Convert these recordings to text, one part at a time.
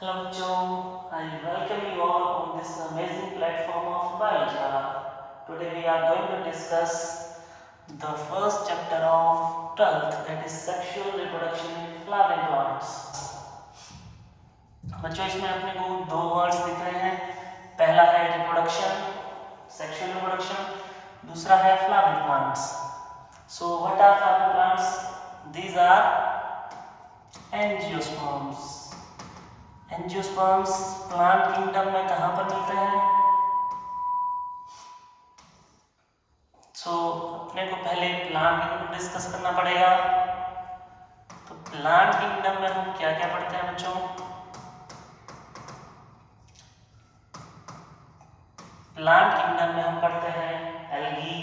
Hello bachchon, I welcome you all on this amazing platform of Biology Lab. Today we are going to discuss the first chapter of 12th, that is sexual reproduction in flowering plants. बच्चों इसमें अपने को दो words दिख रहे हैं, पहला है रिप्रोडक्शन, सेक्सुअल रिप्रोडक्शन, दूसरा है flowering plants. So what are flowering plants? These are angiosperms. Angiosperms plant kingdom में कहाँ पर मिलते हैं? अपने को पहले प्लांट किंगडम डिस्कस करना पड़ेगा. तो प्लांट किंगडम में हम क्या क्या पढ़ते हैं बच्चों? प्लांट किंगडम में हम पढ़ते हैं algae,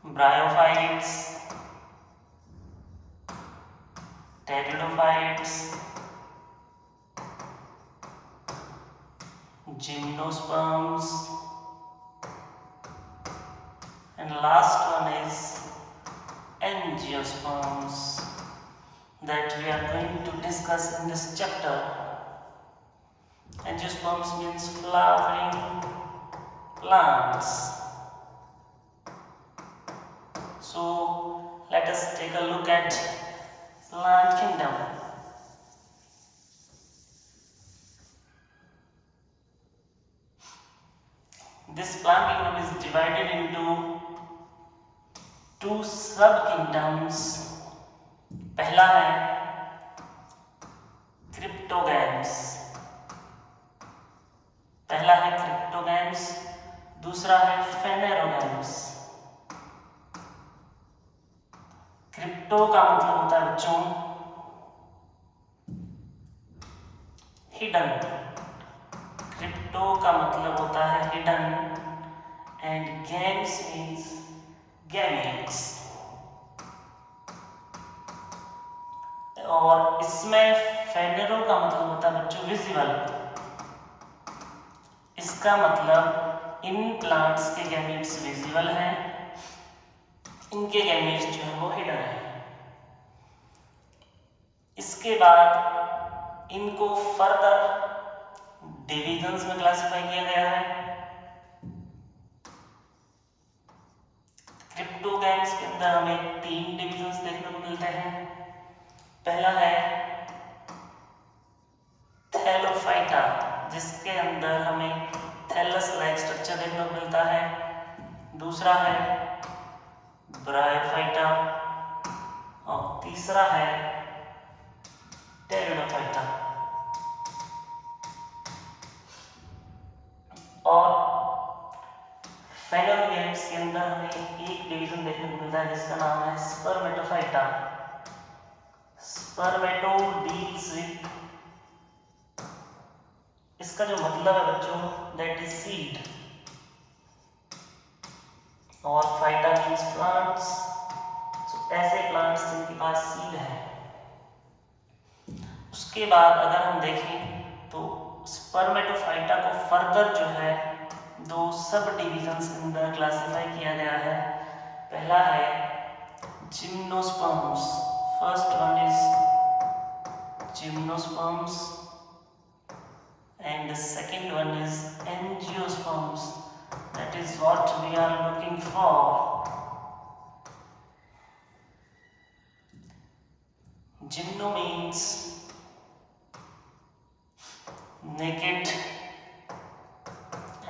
bryophytes, pteridophytes, gymnosperms, and last one is angiosperms that we are going to discuss in this chapter. Angiosperms means flowering plants. So let us take a look at plant kingdom. This plant kingdom is divided into two sub-kingdoms. पहला है cryptogams, दूसरा है phanerogams. Crypto का मतलब होता है बच्चों hidden. Crypto का मतलब होता है hidden and games means gametes. और इसमें फेनेरो का मतलब होता है बच्चों विजिबल. इसका मतलब इन प्लांट्स के गैमेट्स विजिबल हैं, इनके गैमेट्स जो है वो हिडन है. इसके बाद इनको फर्दर डिविजन्स में क्लासिफाई किया गया है. क्रिप्टोगैम्स के अंदर हमें 3 डिविजन्स देखने को मिलते हैं. पहला है थैलोफाइटा, जिसके अंदर हमें थैलस लाइक स्ट्रक्चर देखने को मिलता है. दूसरा है ब्रायोफाइटा और तीसरा है टेरिडोफाइटा. और फेनेरोगैम्स के अंदर हमें एक डिवीजन देखने को मिलता है जिसका नाम है स्पर्मेटोफाइटा. स्पर्मेटो डील्स विद, इसका जो मतलब है बच्चों दैट इज सीड, और फाइटा मीन्स प्लांट्स. तो ऐसे प्लांट्स जिनके पास सीड है. उसके बाद अगर हम देखें तो स्पर्मेटोफाइटा को फर्दर जो है 2 सब डिविजन्स के अंदर क्लासिफाई किया गया है. पहला है gymnosperms. First one is gymnosperms and the second one is angiosperms. That is what we are looking for. Gymno means naked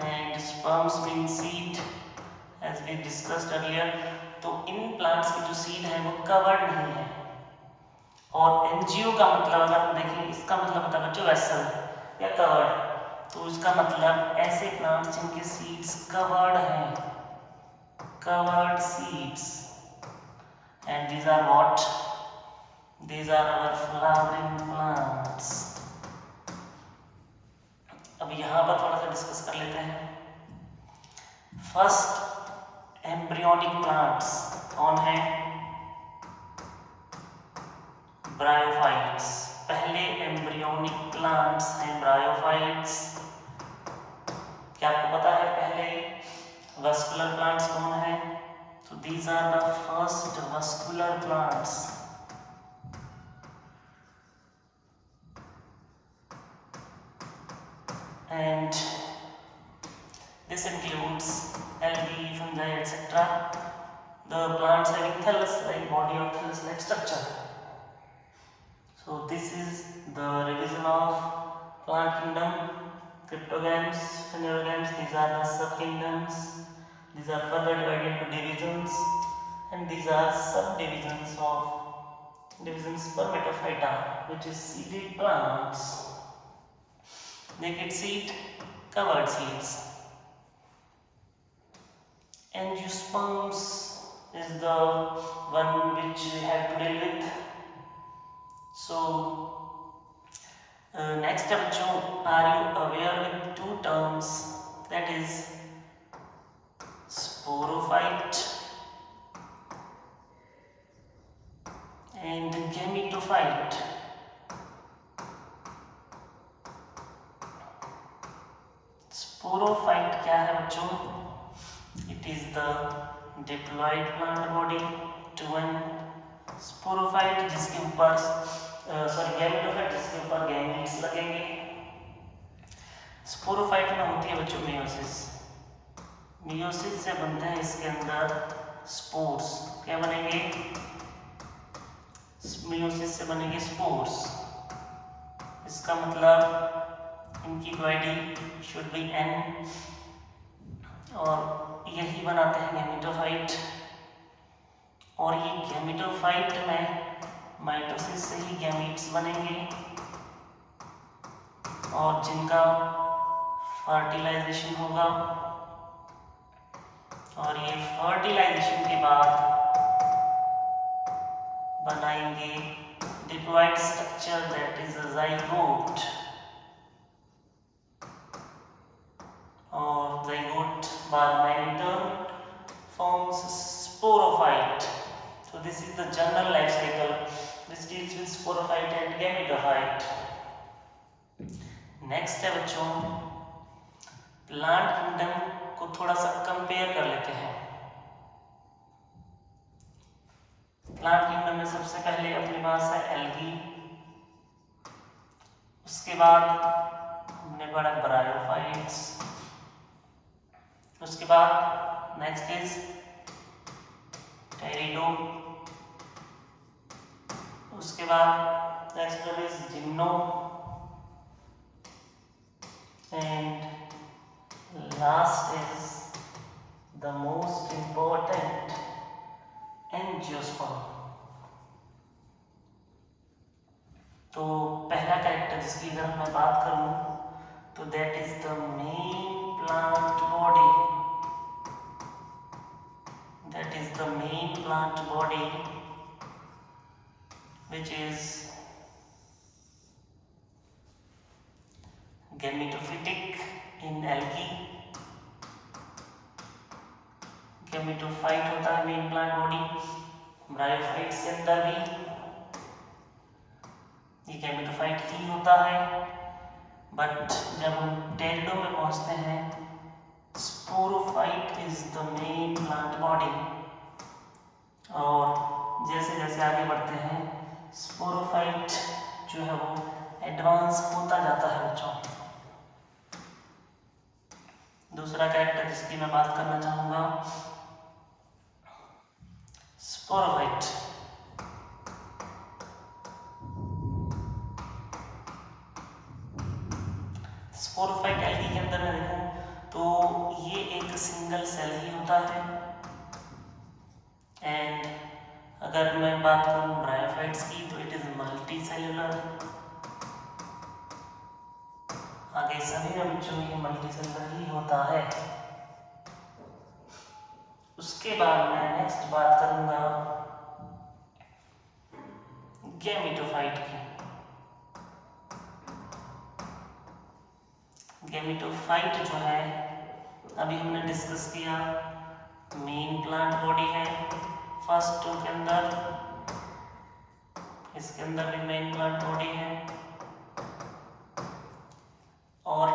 and sperms means seed as we discussed earlier. तो in plants की जो seed है वो covered नहीं है. और angio का मतलब अगर हम देखें, इसका मतलब होता है बच्चों वेसल या कवर्ड. तो इसका मतलब ऐसे प्लांट्स जिनके सीड्स कवर्ड हैं, covered seeds. And these are what? These are our flowering plants. अब यहाँ पर थोड़ा सा डिस्कस कर लेते हैं. फर्स्ट एम्ब्रियोनिक प्लांट्स कौन है? ब्रायोफाइट्स. पहले एम्ब्रियोनिक प्लांट्स हैं ब्रायोफाइट्स. क्या आपको पता है पहले वस्कुलर प्लांट्स कौन है? So these are the first vascular plants. And this includes algae, fungi, etc. The plants having thallus-like body or thallus-like structure. So this is the revision of plant kingdom. Cryptogams, phanerogams, these are the subkingdoms. These are further divided into divisions, and these are subdivisions of divisions Spermatophyta, which is seeded plants. Naked seed, covered seeds. Angiosperms is the one which we have to deal with. So next bachcho, are you aware with two terms, that is sporophyte and gametophyte? Sporophyte क्या है बच्चों? It is the diploid plant body to one. Sporophyte जिसके ऊपर gametophyte जिसके ऊपर gametes लगेंगे. Sporophyte में होती है बच्चों मेयोसिस. मेयोसिस से बनते हैं इसके अंदर स्पोर्स. क्या बनेंगे? मेयोसिस से बनेंगे स्पोर्स. इसका मतलब इनकी बॉडी शुड बी एन, और यही बनाते हैं गैमेटोफाइट. और ये गैमेटोफाइट में माइटोसिस से ही गैमीट्स बनेंगे, और जिनका फर्टिलाइजेशन होगा, और ये फर्टिलाइजेशन के बाद बनाएंगे diploid structure, that is a zygote. और ज़ाइगोट बाद में in turn forms sporophyte. So this is the general life cycle which deals with sporophyte and gametophyte. Next है बच्चों, प्लांट किंगडम को थोड़ा सा कंपेयर कर लेते हैं. प्लांट किंगडम में सबसे पहले अपने पास है एल्गी. उसके बाद हमने पढ़ा ब्रायोफाइट्स. उसके बाद नेक्स्ट इज टेरिडो. उसके बाद next one is gymno, and last is the most important angiosperm. तो पहला कैरेक्टर जिसकी अगर मैं बात करूं तो that is the main plant body. That is the main plant body, which is gametophytic in algae. gametophyte होता है मेन प्लांट बॉडी. ब्रायोफाइट्स के अंदर भी ये gametophyte ही होता है, बट जब हम टेरिडो में पहुंचते हैं, sporophyte is the main plant body. और जैसे जैसे आगे बढ़ते हैं, स्पोरोफाइट जो है वो एडवांस होता जाता है बच्चों. दूसरा कैरेक्टर जिसकी मैं बात करना चाहूंगा, स्पोरोफाइट. स्पोरोफाइट एल्गी के अंदर में देखो तो ये एक सिंगल सेल ही होता है. एंड अगर मैं बात करूं ब्रायोफाइट्स की तो इट इज मल्टी सेल्यूलर. आगे सभी में बच्चों ये मल्टी सेल्यूलर ही होता है. उसके बाद मैं नेक्स्ट बात करूंगा गैमेटोफाइट की. गैमेटोफाइट जो है अभी हमने डिस्कस किया, मेन प्लांट बॉडी है फर्स्ट टू के अंदर. इसके अंदर भी मेन प्लांट बॉडी है. और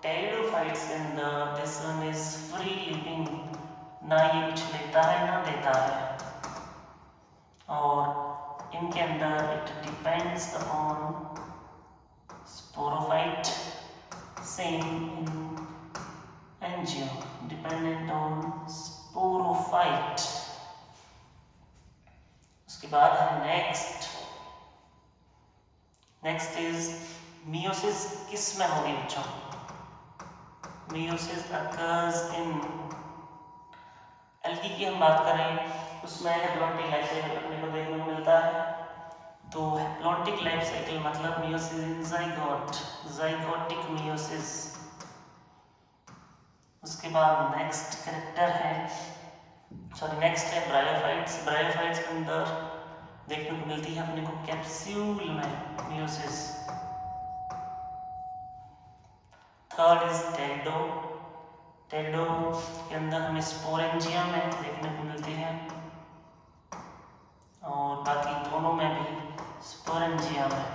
टेरिडोफाइट्स के अंदर this one is free living, ना ये कुछ लेता है ना देता है. इनके अंदर it depends upon sporophyte, same in angio dependent on sporophyte. उसके बाद है नेक्स्ट इज मियोसिस। किस में होगी बच्चों? मियोसिस अकर्स इन एल्गी की हम बात करें, उसमें हैप्लॉन्टिक लाइफ साइकिल अपने को देखने को मिलता है। तो हैप्लॉन्टिक लाइफ साइकिल मतलब मियोसिस इन जाइगोट, जाइगोटिक मियोसिस। उसके बाद नेक्स्ट है ब्रायोफाइट्स। ब्रायोफाइट्स के अंदर देखने को मिलती है अपने को कैप्सूल में मियोसिस। Third is टेरिडो। टेरिडो के अंदर हमें स्पोरेंजिया में देखने को मिलती है और बाकी दोनों में भी स्पोरेंजिया में।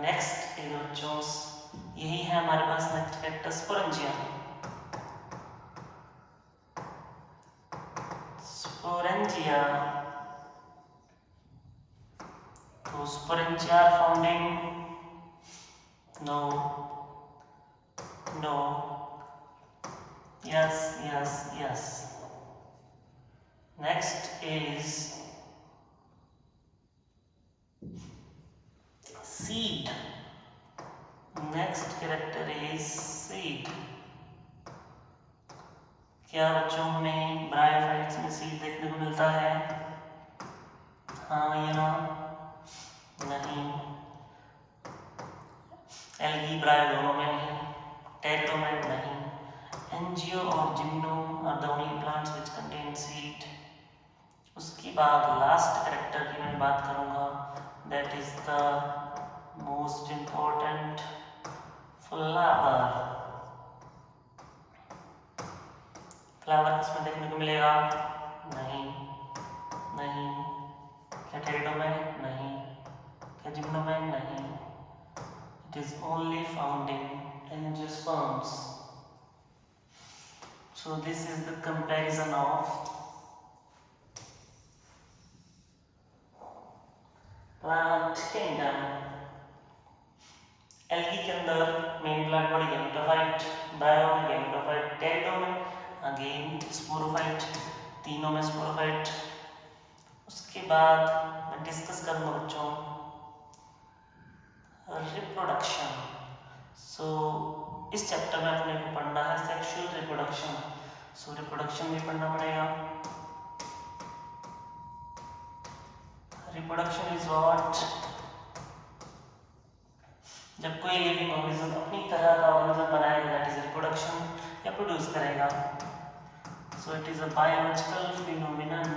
नेक्स्ट इज बच्चों यही है हमारे पास नेक्स्ट फैक्टर स्पोरेंजिया। स्पोरेंजिया तो sporangia found in no yes. Next is seed. Next character is seed. क्या बच्चों हमें ब्रायोफाइट्स में सीड देखने को मिलता है? हाँ या ना? नहीं। एल्गी ब्रायो दोनों में नहीं, टेरिडो में नहीं। एंजियो और gymno are the only plants which contain seed. उसके बाद लास्ट कैरेक्टर की मैं बात करूंगा, that is the most important, flower. Flower किसमें देखने को मिलेगा? नहीं। क्या टेरिडो में? नहीं। क्या जिम्नो में? नहीं। It is only found in angiosperms. So this is the comparison of plant kingdom. Algae के अंदर मेन प्लांट बॉडी गैमेटोफाइट, ब्रायो में गैमेटोफाइट, टेरिडो में अगेन स्पोरोफाइट, तीनों में स्पोरोफाइट। उसके बाद मैं डिस्कस करूंगा बच्चों रिप्रोडक्शन। सो इस चैप्टर में अपने को पढ़ना है सेक्सुअल रिप्रोडक्शन। सो रिप्रोडक्शन भी पढ़ना पड़ेगा। Reproduction is what? जब कोई लिविंग ऑर्गेनिज्म अपनी तरह का ऑर्गेनिज्म बनाएगा, दैट इज रिप्रोडक्शन, या प्रोड्यूस करेगा। So it is a biological phenomenon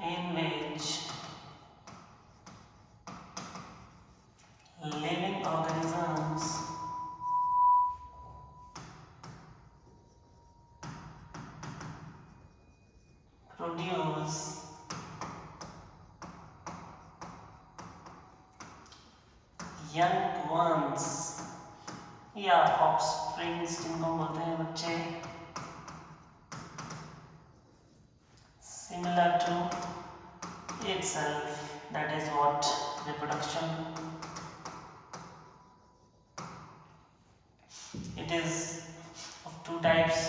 in which living organisms produce young ones या offsprings जिनको बोलते हैं बच्चे, similar to itself, that is what reproduction. It is of two types,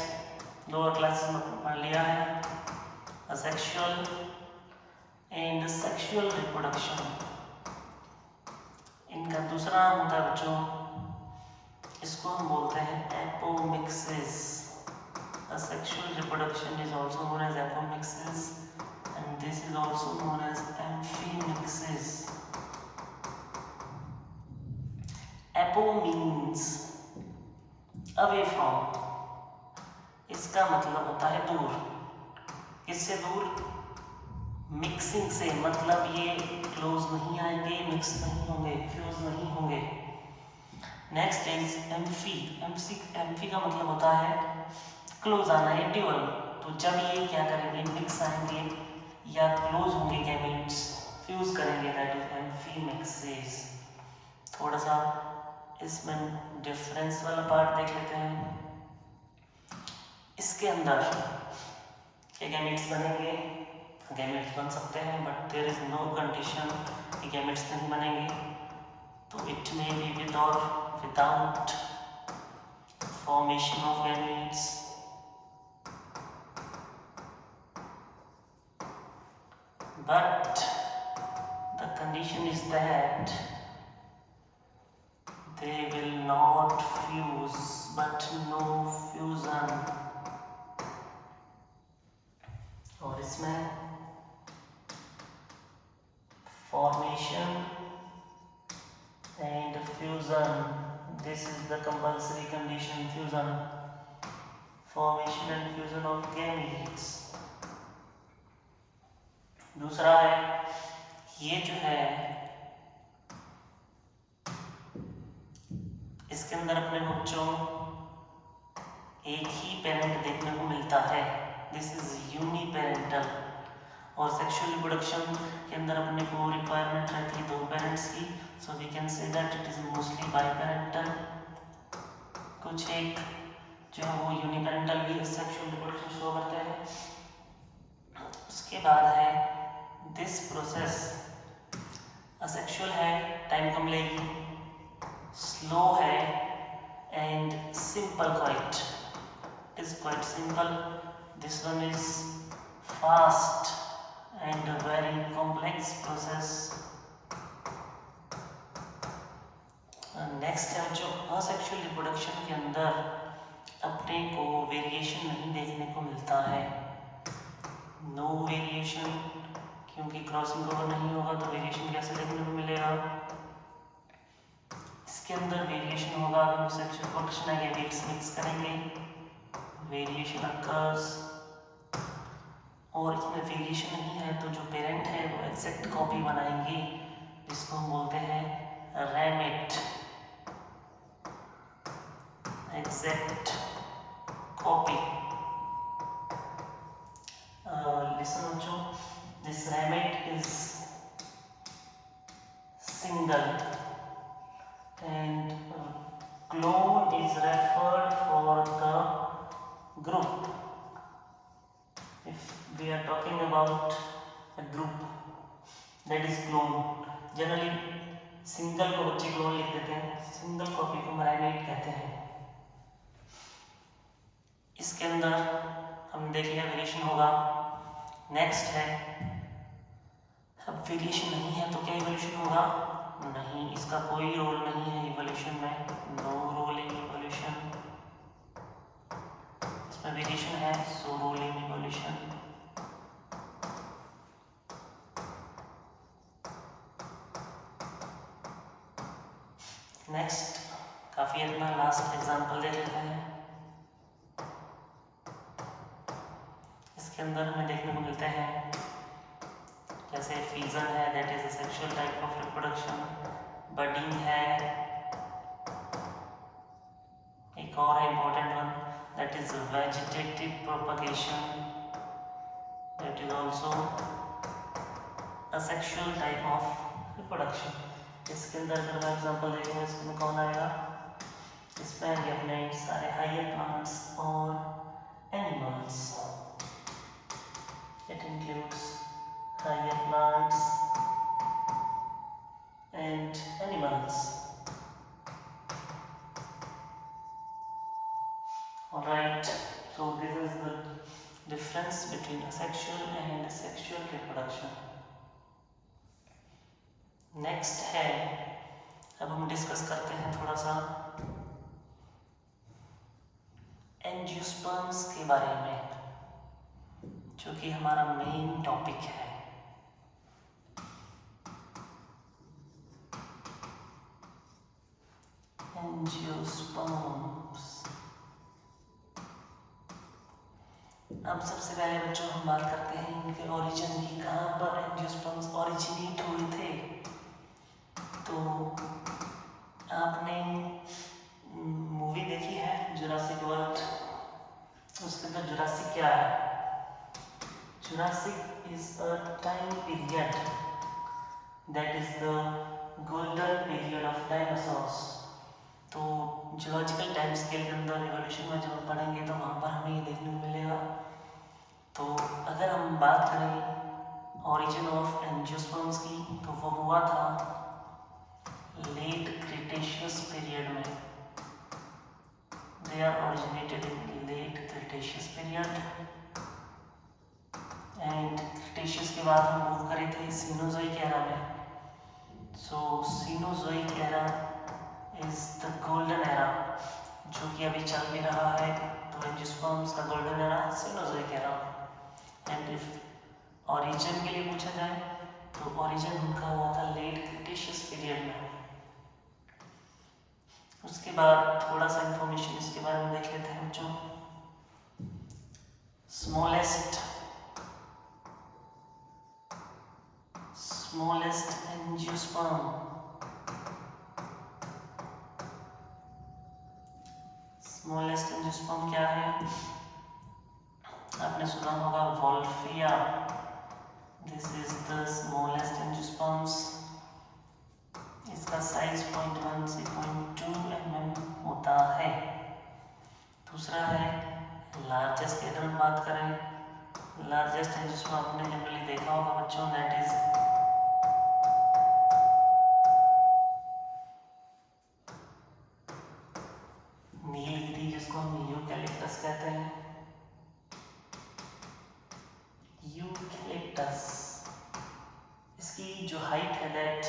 lower classes में पढ़ लिया है, asexual and sexual reproduction. इनका दूसरा नाम होता है बच्चों, इसको हम बोलते हैं apomixis. Asexual reproduction is also known as apomixis. And this is also known as amphimixis. Apo means away from. इसका मतलब होता है दूर। इससे दूर? मिक्सिंग से, मतलब ये क्लोज नहीं आएंगे, मिक्स नहीं होंगे, फ्यूज नहीं होंगे। Next is amphi. एम्फी का मतलब होता है क्लोज आना या ड्यूअल। तो जब ये क्या करेंगे, मिक्स आएंगे या क्लोज होंगे गैमेट्स, फ्यूज करेंगे, दैट इज एम्फीमिक्सिस। थोड़ा सा इसमें डिफरेंस वाला पार्ट देख लेते हैं। इसके अंदर क्या गैमेट्स बनेंगे? गैमेट्स बन सकते हैं, but there is no condition कि गैमेट्स नहीं बनेंगे। तो इट मे बी विद और without formation of gametes. But the condition is that they will not fuse, but no fusion। और इसमें formation and fusion, this is the compulsory condition, fusion, formation and fusion of gametes। दूसरा है, ये जो है इसके अंदर अपने बच्चों एक ही पेरेंट देखने को मिलता है, दिस इज यूनिपेरेंटल। और सेक्सुअल रिप्रोडक्शन के अंदर अपने को रिक्वायरमेंट रहती है 2 पेरेंट्स की, so we can say that it is mostly biparental. कुछ एक जो है वो यूनिपेरेंटल भी सेक्सुअल रिप्रोडक्शन शो करते हैं। उसके बाद है दिस प्रोसेस असेक्सुअल है, टाइम कम लेगी, स्लो है and simple quite, it is quite simple. This one is fast and very complex process. Next है जो असेक्सुअल रिप्रोडक्शन के अंदर अपने को वेरिएशन नहीं देखने को मिलता है, नो वेरिएशन, क्योंकि क्रॉसिंग ओवर नहीं होगा तो वेरिएशन कैसे देखने को मिलेगा? इसके अंदर वेरिएशन होगा अगर हम सेक्सुअल रिप्रोडक्शन है वेट्स मिक्स करेंगे, वेरिएशन अकर्स। और इसमें वेरिएशन नहीं है तो जो पेरेंट है वो एग्जैक्ट कॉपी बनाएंगे, जिसको हम बोलते हैं रैमिट, एग्जैक्ट कॉपी। लिसन बच्चों, this ramete is single and clone is referred for the group. If we are talking about a group that is clone, generally single को बच्चे क्लोन लिख देते हैं, सिंगल कॉपी को रैमिट कहते हैं। इसके अंदर हम देख लिया वेरिएशन होगा। नेक्स्ट है, अब वेरिएशन नहीं है तो क्या इवोल्यूशन होगा? नहीं, इसका कोई रोल नहीं है इवोल्यूशन में, नो रोल इन इवोल्यूशन। इसमें वेरिएशन है, so role in evolution. Next, काफी अपना लास्ट एग्जांपल देख लेते हैं। इसके अंदर हमें देखने को मिलते हैं जैसे फ्यूजन है, that is a sexual type of reproduction, budding है, एक और है important one, that is vegetative propagation, that is also a sexual type of reproduction. इसके अंदर अगर मैं एग्जांपल देखूं इसमें कौन आएगा? इसमें आएंगे अपने सारे हायर प्लांट्स और animals, it includes higher plants and animals. Alright, so this is the difference between asexual and sexual reproduction. Next है, अब हम डिस्कस करते हैं थोड़ा सा एंजियोस्पर्म्स के बारे में, जो कि हमारा मेन टॉपिक है। एंजियोस्पर्म्स। अब सबसे पहले बच्चों हम बात करते हैं इनके ओरिजिन की, कहाँ पर एंजियोस्पर्म्स ओरिजिनेट हुए थे। तो आपने मूवी देखी है जुरासिक वर्ल्ड, उसके अंदर जुरासिक क्या है? Jurassic is a time period that is the golden period of dinosaurs. तो जियोलॉजिकल टाइम स्केल के अंदर इवोल्यूशन में जब हम पढ़ेंगे तो वहाँ पर हमें ये देखने को मिलेगा। तो अगर हम बात करें ओरिजिन ऑफ एंजियोस्पर्म्स की, तो वो हुआ था लेट क्रिटेशियस पीरियड में। They are originated in late Cretaceous period and Cretaceous के बाद हम मूव करे थे सीनोजोइक एरा में। So Cenozoic era is the golden era जो कि अभी चल भी रहा है। तो एंजियोस्पर्म्स का golden era Cenozoic era. And if origin के लिए पूछा जाए तो ओरिजिन उनका हुआ था लेट क्रिटेशियस पीरियड में। उसके बाद थोड़ा सा इंफॉर्मेशन इसके बारे में देख लेते हैं बच्चों। स्मॉलेस्ट एंजियोस्पर्म, स्मॉलेस्ट एंजियोस्पर्म क्या है? आपने सुना होगा Wolffia. This is the smallest angiosperms. इसका साइज 0.1 से 0.2 mm होता है। दूसरा है लार्जेस्ट की अगर हम बात करें, लार्जेस्ट एंजियोस्पर्म आपने जनरली देखा होगा बच्चों, दैट इज नीलगिरी, जिसको हम यूकैलिप्टस कहते हैं। यूकैलिप्टस, इसकी जो हाइट है दैट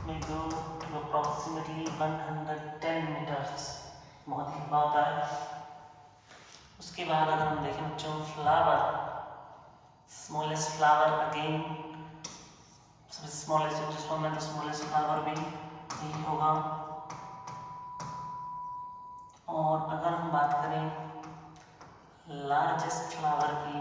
में गो टू अप्रॉक्सीमेटली 110 मीटर्स, बहुत लंबा होता है। उसके बाद अगर हम देखें बच्चों flower, smallest flower again smallest angiosperm है तो स्मॉलेस्ट फ्लावर भी यही होगा। और अगर हम बात करें लार्जेस्ट फ्लावर की,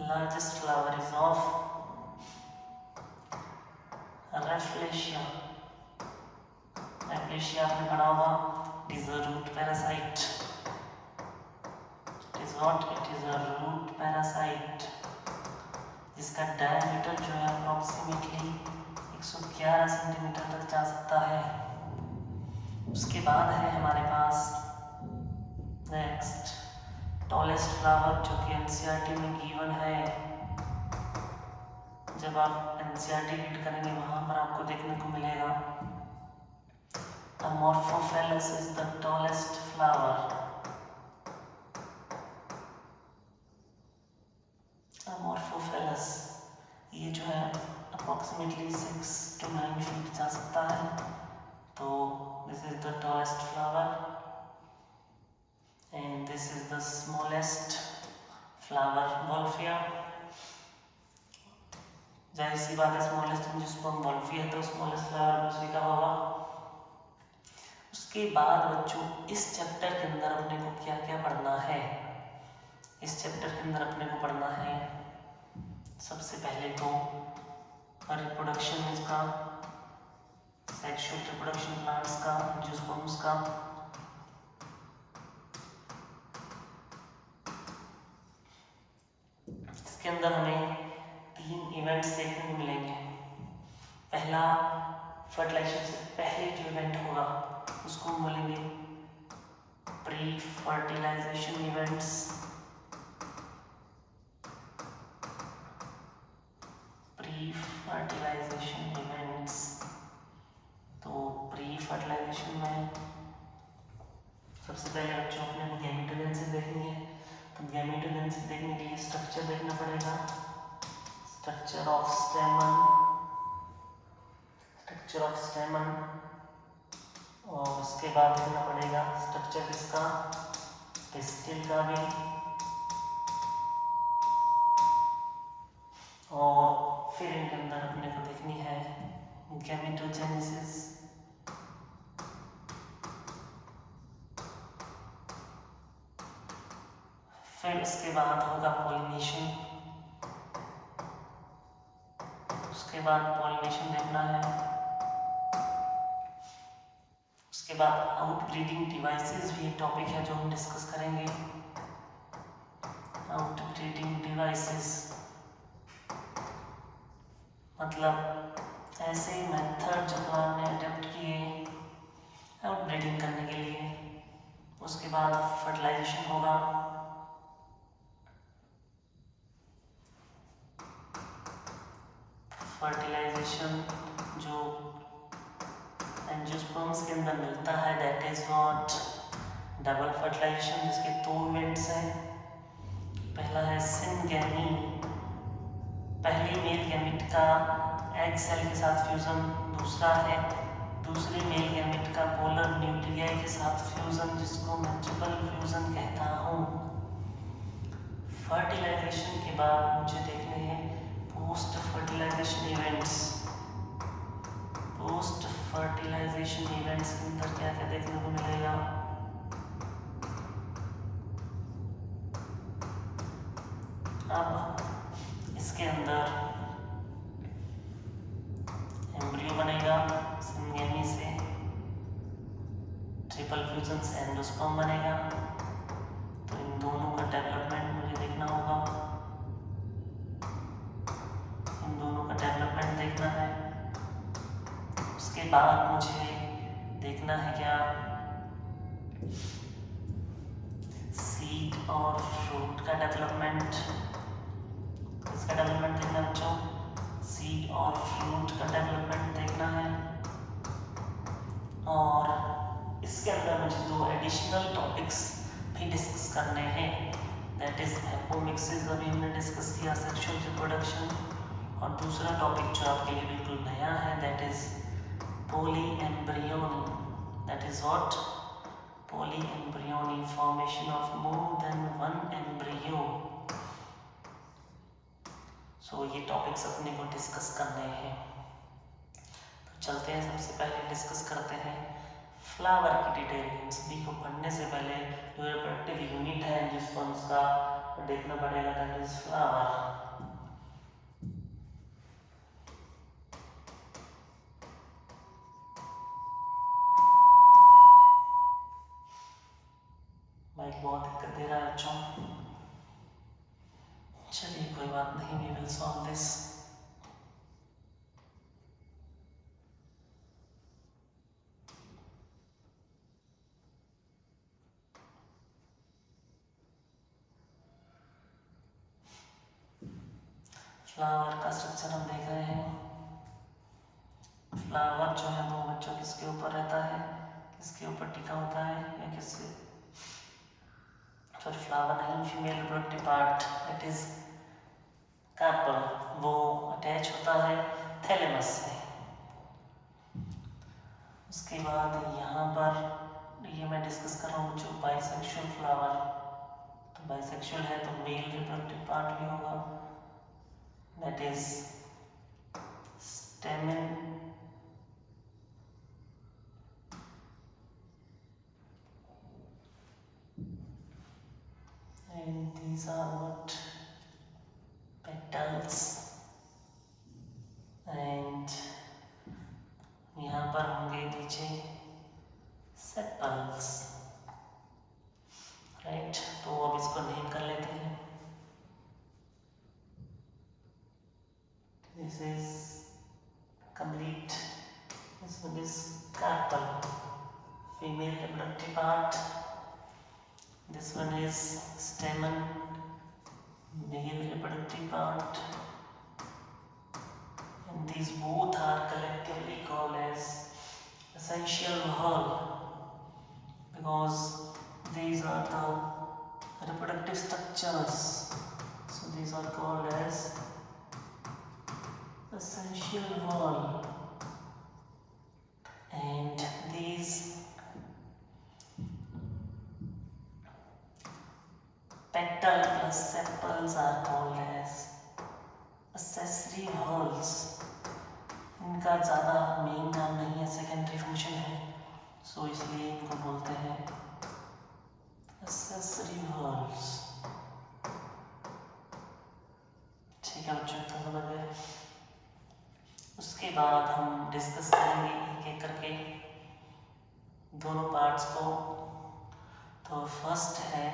largest flower is of Rafflesia. Rafflesia आपने पढ़ा होगा, it is a root parasite. It is what? It is a root parasite जिसका डायमीटर जो है अप्रॉक्सीमेटली 111 सेंटीमीटर तक जा सकता है। उसके बाद है हमारे पास नेक्स्ट टॉलेस्ट फ्लावर, जो कि एनसीईआरटी में गिवन है। जब आप एनसीईआरटी रीड करेंगे वहां पर आपको देखने को मिलेगा अमोर्फोफेलस इज द टॉलेस्ट फ्लावर। अमोर्फोफेलस ये जो है अप्रॉक्सीमेटली 6 to 9 फीट जा सकता है। तो this is the tallest flower and this is the smallest flower, Wolffia. जाहिर सी बात है स्मॉलेस्ट एंजियोस्पर्म वोल्फिया तो स्मॉलेस्ट फ्लावर दूसरी का होगा। उसके बाद बच्चों इस चैप्टर के अंदर अपने को क्या क्या पढ़ना है? इस चैप्टर के अंदर अपने को पढ़ना है सबसे पहले तो रिप्रोडक्शन इसका, सेक्सुअल रिप्रोडक्शन प्लांट्स का, एंजियोस्पर्म्स का। इसके अंदर हमें 3 इवेंट्स देखने को मिलेंगे। पहला फर्टिलाइजेशन से पहले जो इवेंट होगा उसको हम बोलेंगे pre fertilisation events. Pre fertilisation events, तो प्री फर्टिलाइजेशन में सबसे पहले बच्चों अपने को गैमेटोजेनेसिस देखनी है। तो गैमेटोजेनेसिस देखने के लिए स्ट्रक्चर देखना पड़ेगा, स्ट्रक्चर ऑफ स्टेमन, स्ट्रक्चर ऑफ स्टेमन। और उसके बाद देखना पड़ेगा स्ट्रक्चर किसका, पिस्टिल का भी। और फिर इनके अंदर अपने को देखनी है गैमेटोजेनेसिस। फिर उसके बाद होगा पॉलिनेशन। उसके बाद पॉलिनेशन देखना है। उसके बाद आउटब्रीडिंग डिवाइसेस भी एक टॉपिक है जो हम डिस्कस करेंगे। आउटब्रीडिंग डिवाइसेस मतलब ऐसे मेथड जापान ने अडेप्ट किए आउटब्रीडिंग करने के लिए। उसके बाद फर्टिलाइजेशन होगा। फर्टिलाइजेशन जो एंजियोस्पर्म्स के अंदर मिलता है that is what double fertilisation, जिसके 2 इवेंट्स हैं। पहला है सिनगैमी, पहली मेल गैमेट का एग सेल के साथ फ्यूजन। दूसरा है दूसरे मेल गैमेट का पोलर न्यूक्लियाई के साथ फ्यूजन, जिसको मैं ट्रिपल फ्यूजन कहता हूँ। फर्टिलाइजेशन के बाद मुझे देखने हैं post fertilisation events. Post fertilisation events के अंदर क्या क्या देखने को मिलेगा? अब इसके अंदर एम्ब्रियो बनेगा सिनगैमी से, ट्रिपल फ्यूजन से एंडोस्पर्म बनेगा। तो इन दोनों का डेवलपमेंट मुझे देखना होगा, इन दोनों का डेवलपमेंट देखना है। उसके बाद मुझे देखना है क्या, सीड और फ्रूट का डेवलपमेंट। इसका डेवलपमेंट देखना बच्चों, सीड और फ्रूट का डेवलपमेंट देखना है। और इसके अंदर मुझे 2 एडिशनल टॉपिक्स भी डिस्कस करने हैं, दैट इज एपोमिक्सिस, अभी हमने डिस्कस किया सेक्सुअल रिप्रोडक्शन। और दूसरा टॉपिक जो आपके लिए बिल्कुल नया है that is polyembryony, that is what polyembryony, formation of more than 1 embryo. So ये टॉपिक्स अपने को डिस्कस करने हैं। तो चलते हैं, सबसे पहले डिस्कस करते हैं फ्लावर की डिटेल। इन सभी को पढ़ने से पहले जो रिप्रोडक्टिव यूनिट है एंजियोस्पर्म्स का देखना पड़ेगा, दैट इज फ्लावर। माइक बहुत दिक्कत दे रहा है बच्चों, चलिए कोई बात नहीं, we will solve this. Flower का स्ट्रक्चर हम देख रहे हैं। फ्लावर जो है वो बच्चों किसके ऊपर रहता है, किसके ऊपर टिका होता है, या किससे, सॉरी फ्लावर नहीं, female reproductive part that is carpel, वो अटैच होता है थैलेमस से। उसके बाद यहाँ पर ये मैं डिस्कस कर रहा हूँ जो बाइसेक्सुअल फ्लावर, तो बाइसेक्सुअल है तो मेल रिप्रोडक्टिव पार्ट भी होगा, that is स्टेमन and these are what petals, and यहाँ पर होंगे नीचे सेपल्स, राइट। तो अब इसको नेम कर लेते हैं। This is complete, this one is carpel, female reproductive part, this one is stamen, male reproductive part, and these both are collectively called as essential whorl because these are the reproductive structures, so these are called as essential whorl, and these petal plus sepals are called as accessory whorls. इनका ज़्यादा main नाम नहीं है, secondary function है, सो इसलिए इनको बोलते हैं accessory whorls। ठीक है बच्चों, इतना समझ गए। उसके बाद हम डिस्कस करेंगे एक एक करके दोनों पार्ट्स को। तो फर्स्ट है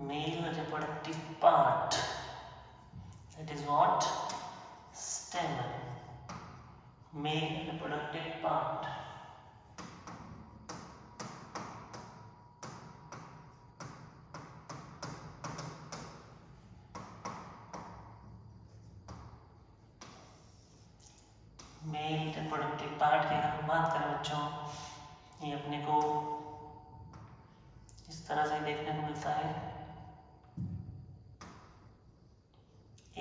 male reproductive part, that is what stamen, male reproductive part. Male reproductive part की अगर हम बात करें बच्चों, ये अपने को इस तरह से देखने को मिलता है।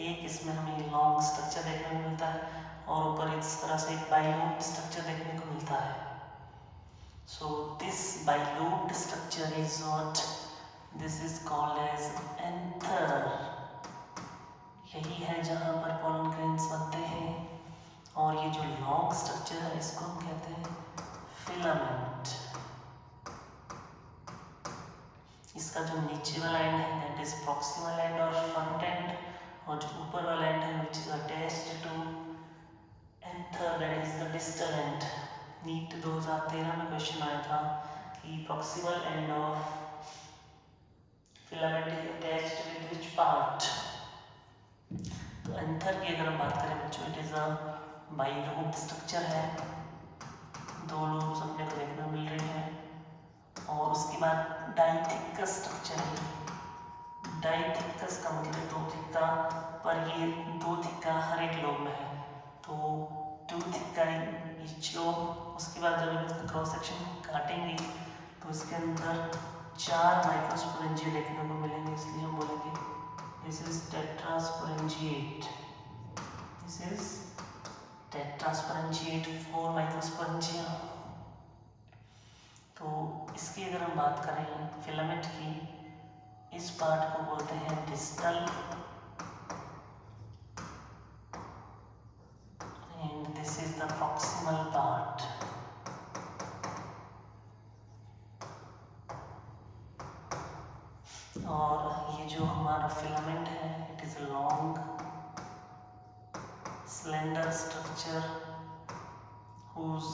एक इसमें हमें लॉन्ग स्ट्रक्चर देखने को मिलता है और ऊपर इस तरह से एक बाइलोब्ड स्ट्रक्चर देखने को मिलता है। So this bilobed structure is what this is called as anther. यही है जहां पर पोलन ग्रेन्स बनते हैं और ये जो लॉन्ग स्ट्रक्चर है इसको हम कहते हैं फिलामेंट। इसका जो नीचे वाला एंड है दैट इज प्रॉक्सिमल एंड और फ्रंट एंड, और जो ऊपर वाला एंड है which is attached to anther that is the distal end. NEET 2013 में क्वेश्चन आया था कि proximal end of filament is attached with which part. तो एंथर की अगर हम बात करें बच्चों, it is a bilobed structure है, दो लोब्स अपने को देखने को मिल रही हैं। और उसके बाद डाइथिकस स्ट्रक्चर है। डाइथिकस का मतलब दो थिक्का, पर ये दो थिक्का हर एक लोब में है, तो टू थिक्का ईच लोब। उसके बाद जब हम इसका क्रॉस सेक्शन काटेंगे तो इसके अंदर 4 माइक्रोस्पोरेंजिया देखने को मिलेंगे, इसलिए हम बोलेंगे this is tetrasporangiate. This is tetrasporangiate 4 microsporangia. तो इसकी अगर हम बात करें फिलामेंट की, इस पार्ट को बोलते हैं distal end this is the proximal part. और ये जो हमारा फिलामेंट है it is a long slender structure whose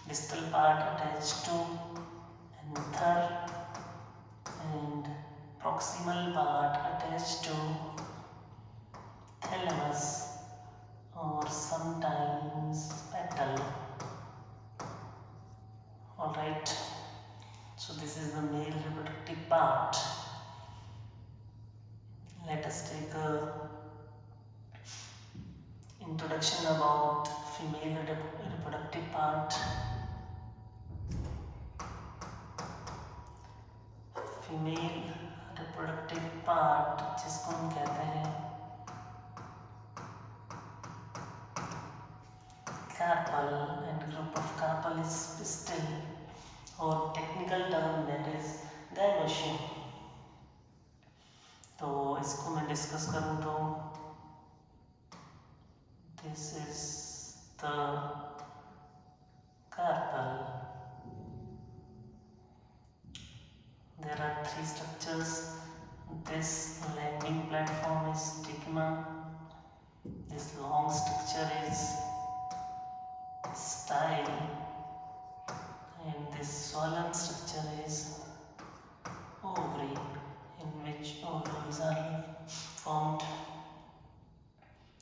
distal part attached to anther and proximal part attached to thalamus or sometimes petal. All right, so this is the male reproductive part. Let us take a introduction about female reproductive part. Female reproductive part जिसको हम कहते हैं carpal and group of carpal is pistil और technical term that is gynecium। तो इसको मैं discuss करूँ तो this is the carpal. There are 3 structures. This landing platform is stigma. This long structure is style, and this swollen structure is ovary, in which ovules are formed.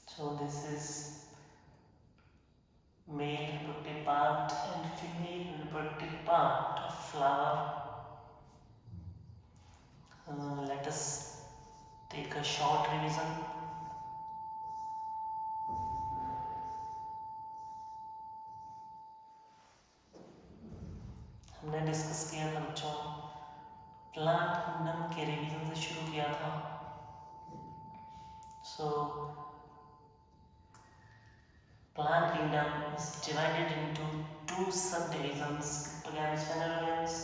So this is male reproductive part and female reproductive part of flower. Let us take a short revision. हमने discuss किया था बच्चों, plant kingdom के revision से शुरू किया था। So plant kingdom is divided into 2 subdivisions: cryptogams, phanerogams,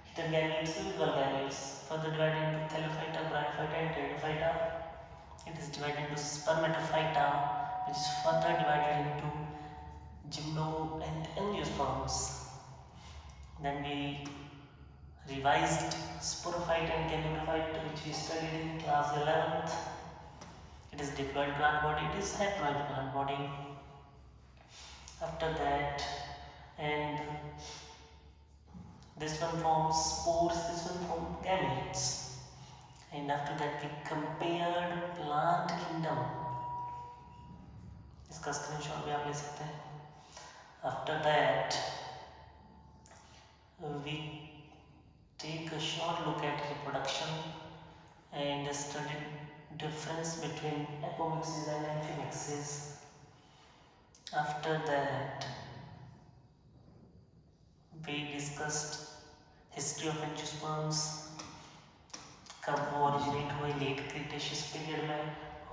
heterogametes, vulgametes, further divided into thallophyta, bryophyta and pteridophyta. It is divided into spermatophyta, which is further divided into gymno and angiosperms. Then we revised sporophyte and gametophyte, which we studied in class 11th. It is diploid plant body, it is haploid plant body. After that, and this one forms spores, this one forms gametes. And after that we compared plant kingdom. इसका screenshot भी आप ले सकते हैं. After that, we take a short look at reproduction and study difference between apomixis and amphimixis. After that, we discussed history of angiosperms, कब वो originate हुए late Cretaceous period में,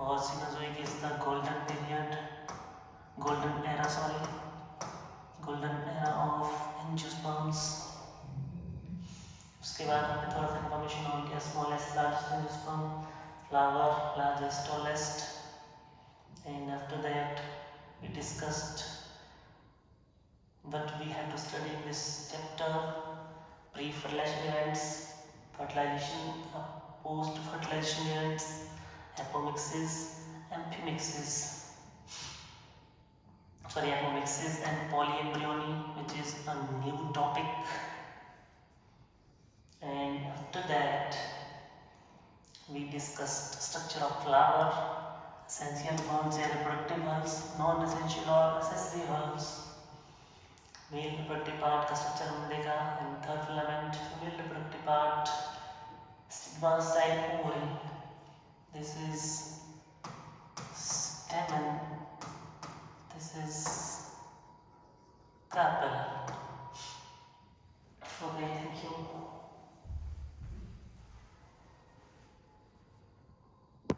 और Cenozoic is the golden period, golden era of angiosperms. उसके बाद हमने थोड़ा सा इन्फॉर्मेशन ऑन किया smallest largest angiosperm, flower largest tallest. And after that we discussed what we have to study in this chapter: pre-fertilization events, fertilization, post-fertilization events, apomixis, amphimixis. Apomixis and polyembryony, which is a new topic. And after that, we discussed structure of flower, essential valves and reproductive valves, non-essential or accessory valves. Male reproductive part का structure हमने देखा. And third filament, female reproductive part, stigma, style, ovary. This is stamen. This is carpel.